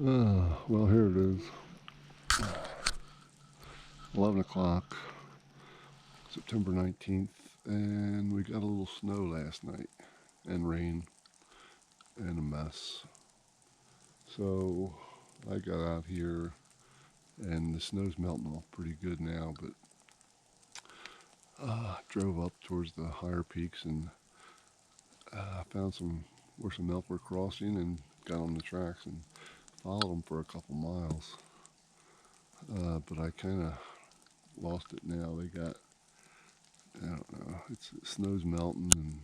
Well, here it is. 11 o'clock, September 19th, and we got a little snow last night, and rain, and a mess. So I got out here, and the snow's melting off pretty good now, but drove up towards the higher peaks and found where some elk were crossing and got on the tracks and followed them for a couple miles. But I kind of lost it now. I don't know, it snow's melting and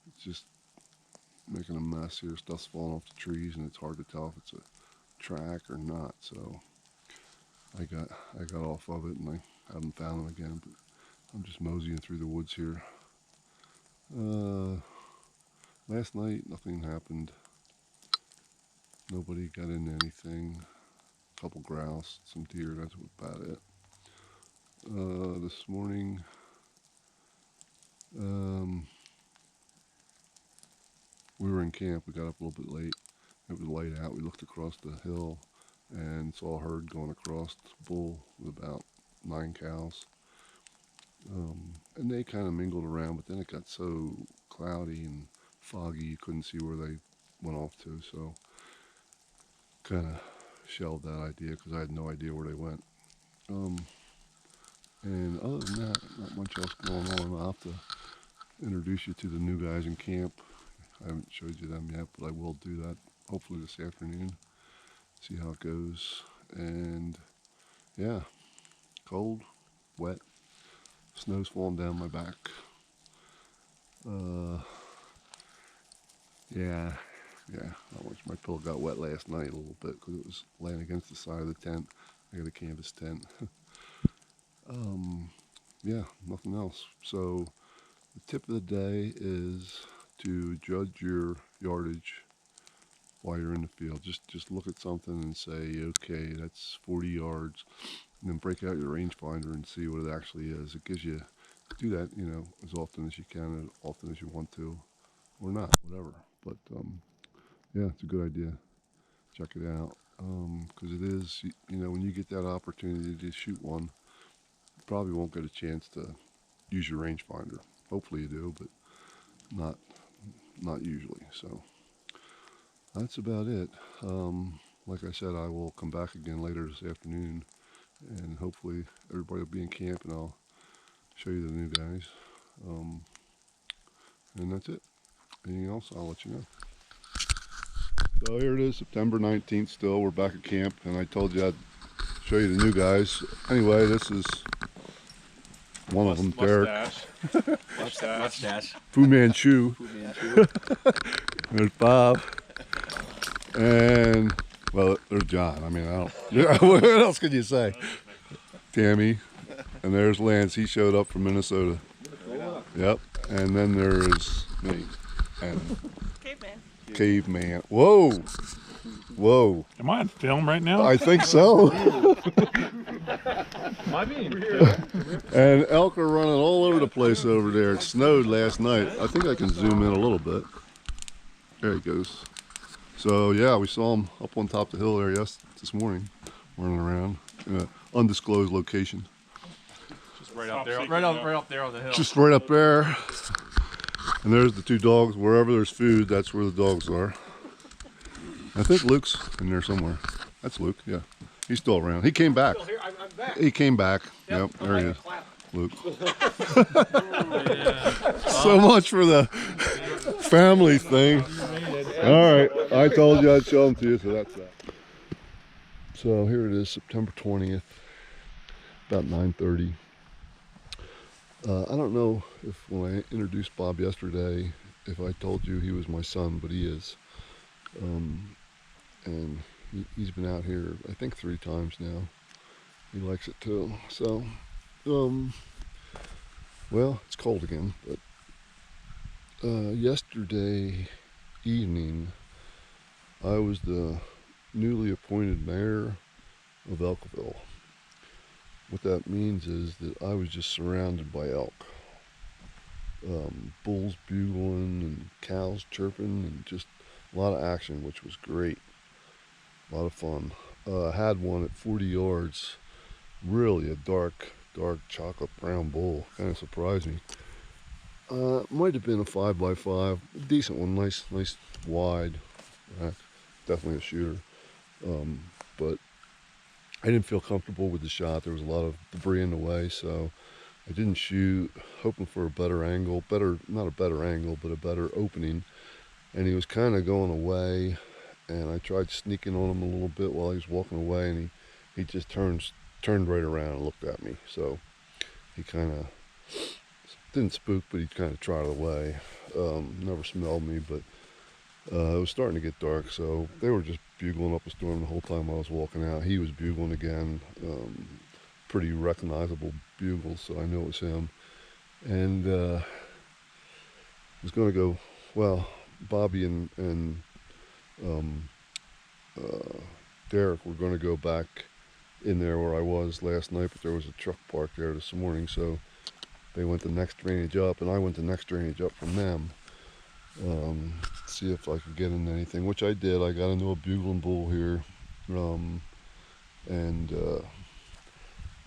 it's just making a mess here. Stuff's falling off the trees and it's hard to tell if it's a track or not. So I got off of it and I haven't found them again, but I'm just moseying through the woods here. Last night nothing happened. Nobody got into anything. A couple grouse, some deer, that's about it. This morning, we were in camp. We got up a little bit late. It was light out. We looked across the hill and saw a herd going across, bull with about 9 cows. And they kind of mingled around, but then it got so cloudy and foggy you couldn't see where they went off to. So kind of shelved that idea because I had no idea where they went. And other than that, not much else going on. I'll have to introduce you to the new guys in camp. I haven't showed you them yet, but I will do that hopefully this afternoon. See how it goes. And yeah, cold, wet, snow's falling down my back. Yeah, not much. My pillow got wet last night a little bit because it was laying against the side of the tent. I got a canvas tent. Yeah, nothing else. So the tip of the day is to judge your yardage while you're in the field. Just look at something and say, okay, that's 40 yards, and then break out your rangefinder and see what it actually is. It gives you, do that, as often as you can, as often as you want to, or not, whatever. But yeah, it's a good idea. Check it out, because it is, when you get that opportunity to shoot one, you probably won't get a chance to use your rangefinder. Hopefully you do, but not usually. So that's about it. Like I said, I will come back again later this afternoon, and hopefully everybody will be in camp, and I'll show you the new guys. And that's it. Anything else, I'll let you know. So here it is, September 19th still. We're back at camp, and I told you I'd show you the new guys. Anyway, this is one of them, Derek. Mustache. Fu Manchu. There's Bob. And, well, there's John. I mean, what else can you say? Tammy. And there's Lance. He showed up from Minnesota. Yep. And then there's me. And Caveman. Whoa. Am I on film right now? I think so. And elk are running all over the place over there. It snowed last night. I think I can zoom in a little bit. There he goes. So yeah, we saw him up on top of the hill there this morning, running around in an undisclosed location. Just right up there, right up there on the hill. Just right up there. And there's the two dogs. Wherever there's food, that's where the dogs are. I think Luke's in there somewhere. That's Luke, yeah. He's still around. He came back. I'm back. He came back. Yep, there he is. Luke. So much for the family thing. All right, I told you I'd show them to you, so that's that. So here it is, September 20th, about 9:30. I don't know if when I introduced Bob yesterday, if I told you he was my son, but he is. And he's been out here, I think 3 times now. He likes it too. So, well, it's cold again, but yesterday evening, I was the newly appointed mayor of Elkville. What that means is that I was just surrounded by elk. Bulls bugling and cows chirping and just a lot of action, which was great. A lot of fun. I had one at 40 yards, really a dark chocolate brown bull. Kind of surprised me. Might have been a 5x5, decent one, nice wide rack. Definitely a shooter. But I didn't feel comfortable with the shot. There was a lot of debris in the way, so I didn't shoot, hoping for a better angle, not a better angle, but a better opening. And he was kind of going away, and I tried sneaking on him a little bit while he was walking away, and he just turned right around and looked at me. So he kind of didn't spook, but he kind of trotted away. Never smelled me, but it was starting to get dark, so they were just bugling up a storm the whole time I was walking out. He was bugling again, pretty recognizable bugle, so I knew it was him. And was going to go, well, Bobby and Derek were going to go back in there where I was last night, but there was a truck parked there this morning, so they went the next drainage up, and I went the next drainage up from them. See if I could get into anything, which I did. I got into a bugling bull here,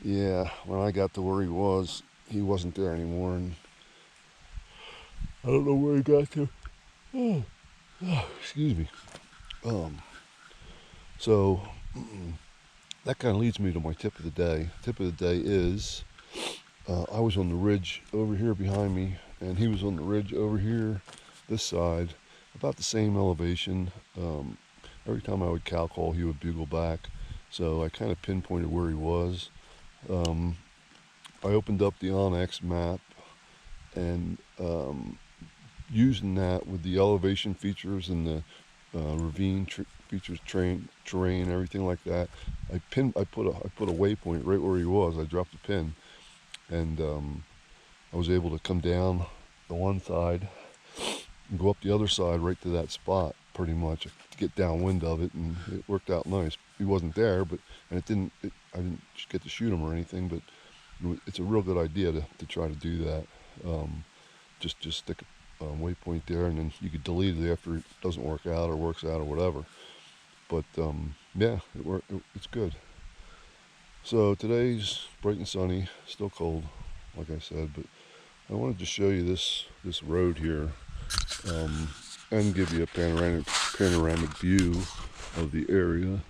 yeah, when I got to where he wasn't there anymore, and I don't know where he got to. Excuse me. So that kind of leads me to my tip of the day. Tip of the day is I was on the ridge over here behind me, and he was on the ridge over here, this side, about the same elevation. Every time I would cow call, he would bugle back. So I kind of pinpointed where he was. I opened up the Onyx map, and using that with the elevation features and the ravine features, terrain, everything like that, I put a waypoint right where he was. I dropped a pin, and I was able to come down the one side and go up the other side right to that spot, pretty much, to get downwind of it, and it worked out nice. He wasn't there, but I didn't get to shoot him or anything, but it's a real good idea to try to do that. Just stick a waypoint there, and then you could delete it after it doesn't work out or works out or whatever. But yeah, it's good. So today's bright and sunny, still cold, like I said, but I wanted to show you this road here, and give you a panoramic view of the area.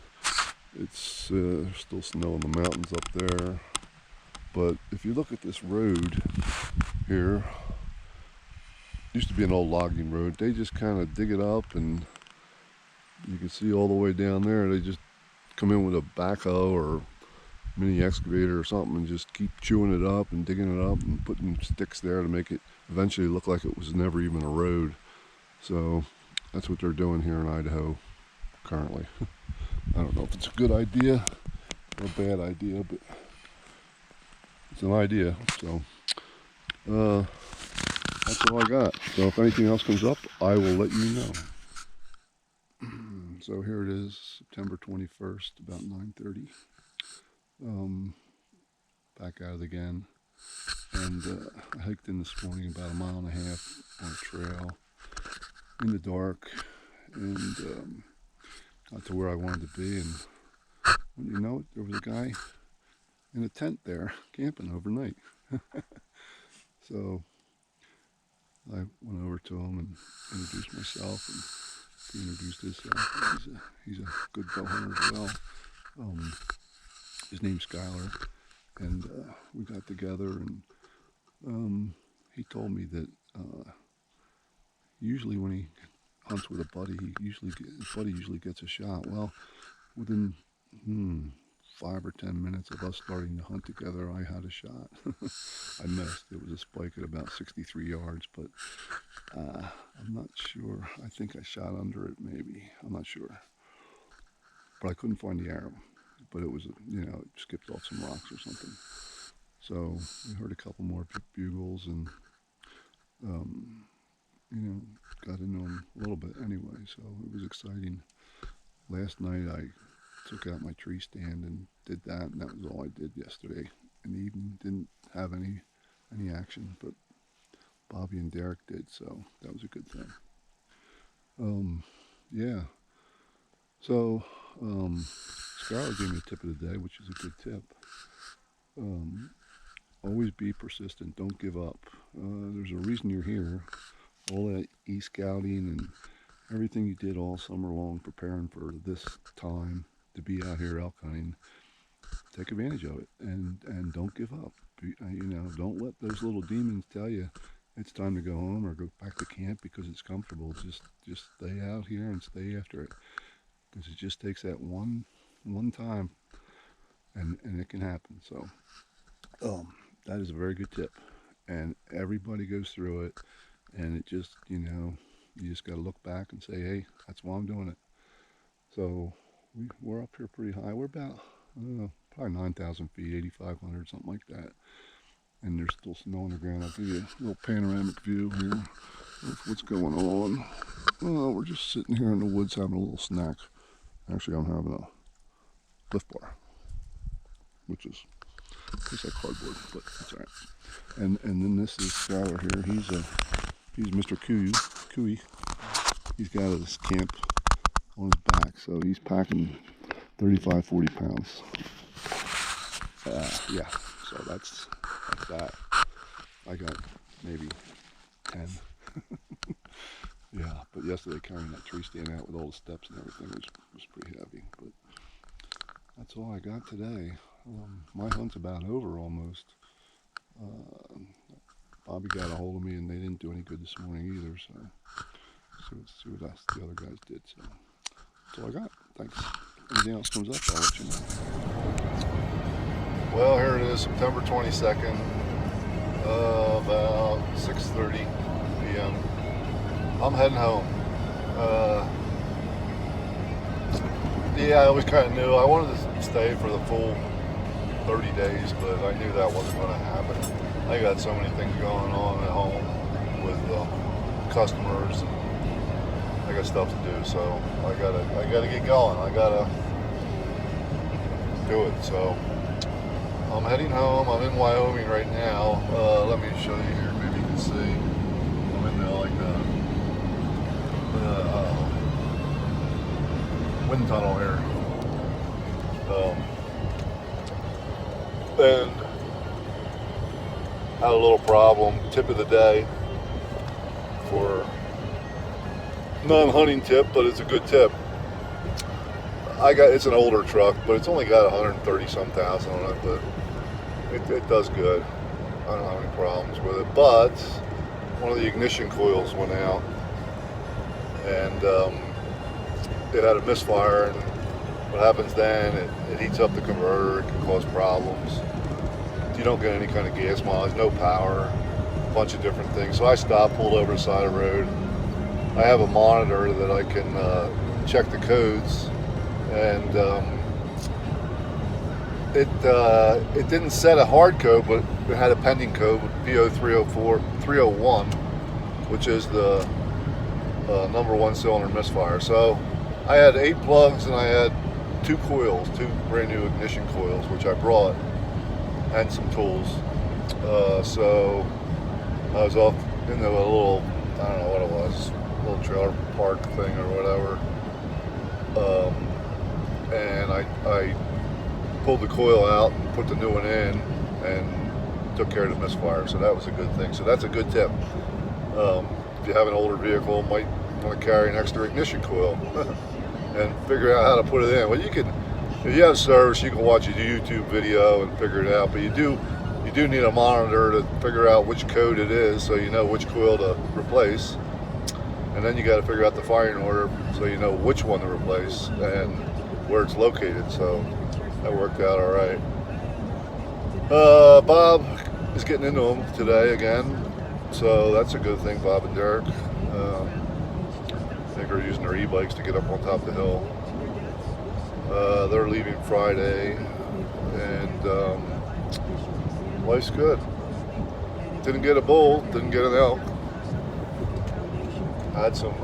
It's still snow in the mountains up there, but if you look at this road here, used to be an old logging road. They just kind of dig it up, and you can see all the way down there. They just come in with a backhoe or mini excavator or something and just keep chewing it up and digging it up and putting sticks there to make it eventually look like it was never even a road. So that's what they're doing here in Idaho currently. I don't know if it's a good idea or a bad idea, but it's an idea. So that's all I got. So if anything else comes up, I will let you know. So here it is, September 21st, about 9:30. Back at it again. And I hiked in this morning about 1.5 miles on a trail in the dark, and got to where I wanted to be. And when you know it, there was a guy in a tent there camping overnight. So I went over to him and introduced myself, and he introduced himself. He's a good bow hunter as well. His name's Skylar, and we got together, and he told me that usually when he hunts with a buddy, his buddy usually gets a shot. Well, within 5 or 10 minutes of us starting to hunt together, I had a shot. I missed. It was a spike at about 63 yards, but I'm not sure. I think I shot under it, maybe. I'm not sure. But I couldn't find the arrow. But it was, it skipped off some rocks or something. So we heard a couple more bugles, and, got into them a little bit anyway. So it was exciting. Last night I took out my tree stand and did that, and that was all I did yesterday in the evening. Didn't have any action, but Bobby and Derek did, so that was a good thing. Yeah. So, Skylar gave me a tip of the day, which is a good tip. Always be persistent. Don't give up. There's a reason you're here. All that e-scouting and everything you did all summer long preparing for this time to be out here elk hunting, take advantage of it and don't give up. Don't let those little demons tell you it's time to go home or go back to camp because it's comfortable. Just stay out here and stay after it, because it just takes that one time, and it can happen. So that is a very good tip, and everybody goes through it, and it just, you just got to look back and say, hey, that's why I'm doing it. So we're up here pretty high. We're about probably 9,000 feet, 8,500, something like that. And there's still snow on the ground. I'll give you a little panoramic view here of what's going on. We're just sitting here in the woods having a little snack. Actually, I'm having a Cliff Bar, which is just like cardboard, but it's all right. And then this is Skylar here. He's Mr. Cooey. He's got his camp on his back, so he's packing 35, 40 pounds. Yeah, so that's that. I got maybe 10. Yeah, but yesterday carrying that tree stand out with all the steps and everything was pretty heavy. But that's all I got today. My hunt's about over almost. Bobby got a hold of me and they didn't do any good this morning either. So see what the other guys did. So that's all I got. Thanks. Anything else comes up, I'll let you know. Well, here it is, September 22nd, about 6:30 p.m. I'm heading home. Yeah, I was kind of new. I wanted to stay for the full 30 days, but I knew that wasn't going to happen. I got so many things going on at home with customers, and I got stuff to do. So I gotta get going. I gotta do it. So I'm heading home. I'm in Wyoming right now. Let me show you here. Maybe you can see. I'm in the wind tunnel here. And had a little problem. Tip of the day for non-hunting tip, but it's a good tip. It's an older truck, but it's only got 130 some thousand on it, but it does good. I don't have any problems with it, but one of the ignition coils went out, and it had a misfire, and what happens then, it heats up the converter. It can cause problems. You don't get any kind of gas mileage, no power, a bunch of different things. So I stopped, pulled over the side of the road. I have a monitor that I can check the codes, and it didn't set a hard code, but it had a pending code, PO 301, which is the number one cylinder misfire. So I had 8 plugs and I had 2 coils, 2 brand new ignition coils, which I brought, and some tools. So I was off into a little, I don't know what it was, a little trailer park thing or whatever. And I pulled the coil out and put the new one in and took care of the misfire. So that was a good thing. So that's a good tip. If you have an older vehicle, might want to carry an extra ignition coil and figure out how to put it in. Well, you can, if you have service, you can watch a YouTube video and figure it out. But you do need a monitor to figure out which code it is, so you know which coil to replace. And then you got to figure out the firing order, so you know which one to replace and where it's located. So that worked out all right. Bob is getting into them today again, so that's a good thing. Bob and Derek, I think they're using their e-bikes to get up on top of the hill. They're leaving Friday, and life's good. Didn't get a bull, didn't get an elk. Had some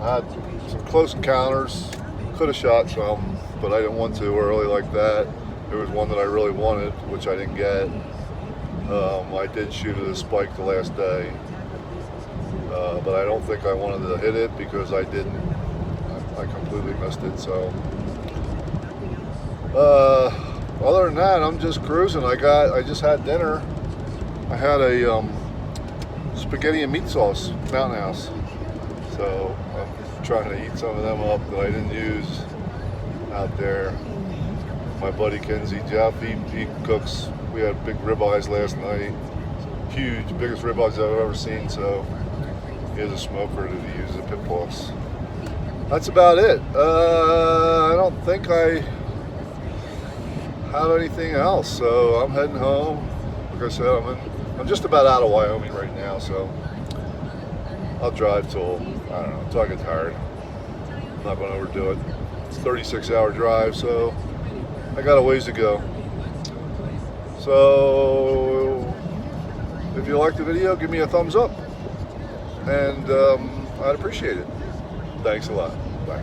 close encounters. Could have shot some, but I didn't want to early like that. There was one that I really wanted, which I didn't get. I did shoot at a spike the last day, but I don't think I wanted to hit it because I didn't. I completely missed it. So Other than that, I'm just cruising. I just had dinner. I had a spaghetti and meat sauce, Mountain House. So I'm trying to eat some of them up that I didn't use out there. My buddy Kenzie Jeff, he cooks. We had big ribeyes last night. Huge, biggest ribeyes I've ever seen. So he has a smoker that he uses a pit boss. That's about it. I don't think I have anything else, so I'm heading home. Like I said, I'm just about out of Wyoming right now, so I'll drive till, I don't know, until I get tired. I'm not going to overdo it. It's a 36-hour drive, so I got a ways to go. So if you liked the video, give me a thumbs up, and I'd appreciate it. Thanks a lot. Bye.